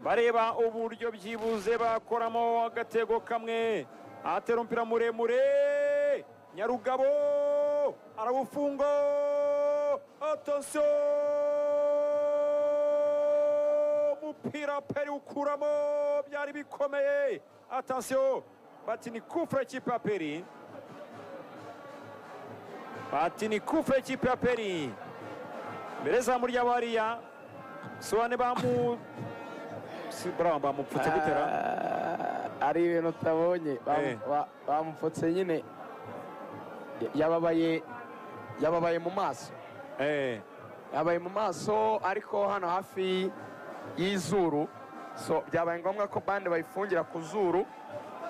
bareba uburyo byibuze bakoramo agatego kamwe. Atera umupira muremure, Nyarugabo arawufunga. Attention, umupira Peri ukuramo, byari bikomeye. Attention, bati ni kufre ikipe ya Peri. Bati ni kufre ikipe ya Peri. Mbere zamu ry'abariya Soane bamupfutse gutera ari ibintu utabonye bamupfutse nyine yababaye mu maso yabaye mu maso ariko hano hafi y'izuru, so byabaye ngombwa ko bande bayifungira ku zuru,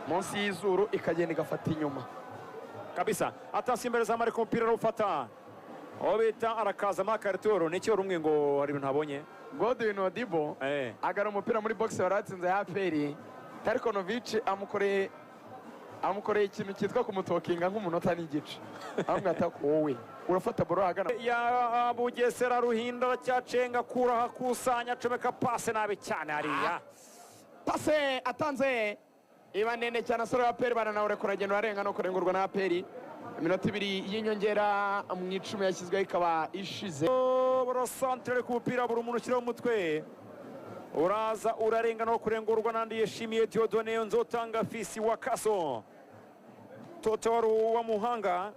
munsi y'izuru ikagenda igafata inyuma kabisa. Atasi imbere za Mariko umupira arufata, aho bita arakaza Makaritoro. N'icyo rumwe ngo hari ibintu abonye. Godwin Odibo agara umupira muri box waratsinze ya Peri, Tarkonovic amukoreye ikintu cyitwa kumutokinga nk'umunota n'igice, amwata ko wowe urafata boro hagana ya Bugesera. Ruhinda cyacenga kura hakusanya comeka passe nabi cyane hariya, passe atanze iba ndende cyane. Asore wa Peri baranawure kuragenda arenga no kurengurwa na Peri. Iminota ibiri y'inyongera mu icumi yashyizweho ikaba ishize. Barasantere ku mupira, buri umuntu ushyiraho umutwe, uraza urarenga no kurengurwa nandi. Yeshimiye Diodone Nzotanga Fisi wa Kaso, Totoru wa Muhanga.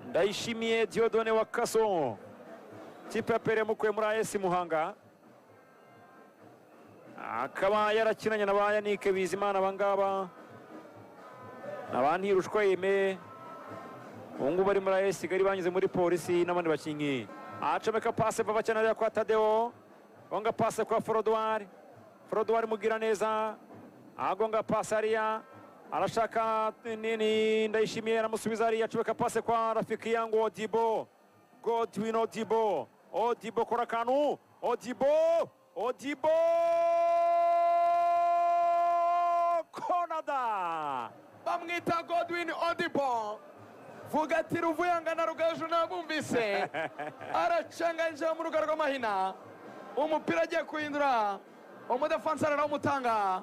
Ndayishimiye Diodone wa Kaso, kipe ya Peri yamukuye muri AS Muhanga, akaba yarakinanye na ba Yannick Bizimana. Abangaba Ntirushwa Yeme ubungubu bari muri AS Kigali, banyuze muri polisi n'abandi bakinyi. Acomeka passe bava cyane kwa Tadeo, gonga passe kwa Frodouard mugira neza, agonga passe hariya, arashaka nini Ndayishimiye aramusubiza hariya. Acomeka passe kwa Rafiki yangu Odibo, Godwin Odibo kora kanu, Odibo Konada bamwita Godwin Odibo, vuga ati Ruvuyanga na Rugaju nabumvise. Aracanganje mu rugo rw'amahina, umupira agiye kuhindura, umudefansi arawumutanga.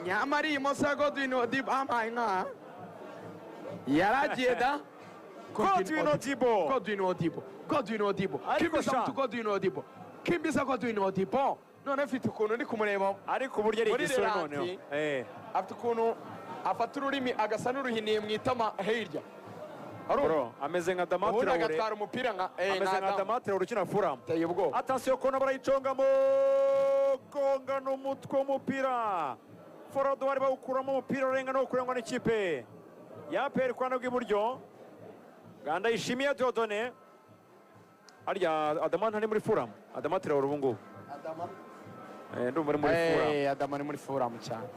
Nyamara iyi moso ya Godwin Odibo amahina yaragiye da. Godwin Odibo kimbiza Godwin Odibo none afite ukuntu ndi kumureba, ariko uburyo ari igisore noneho afite ukuntu afata ururimi agasa n'uruhiniye mu itama hirya. Bro, ameze nka Damatira ure, agatwara umupira nka ameze nka Damatira urukina Fulham. Teye ubwoba. Attention kona barayicongamo, konga n'umutwe w'umupira. Frodouard bawukuramo umupira urenga no kurengwa n'ikipe ya Peri kwa rw'iburyo. Ganda Yishimiye Diodone arya Adamani ari muri Fulham. Damatira uri ubungubu ndumva ari muri Fulham. Adamani muri Fulham cyane.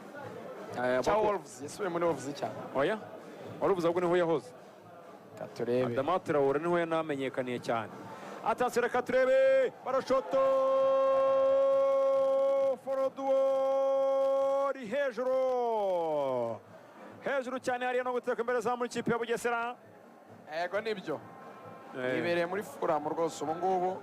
Wolves yasubiye muri Wolves cyane. Oya Wolves ahubwo niho yahoze. Katurebe Damatira uri niho yanamenyekaniye cyane. Attention reka turebe, barashoto Frodouard hejuru cyane hariya no guteka imbere za muri kipe ya Bugesera. Yego nibyo ibereye muri Fulham rwose ubu ngubu.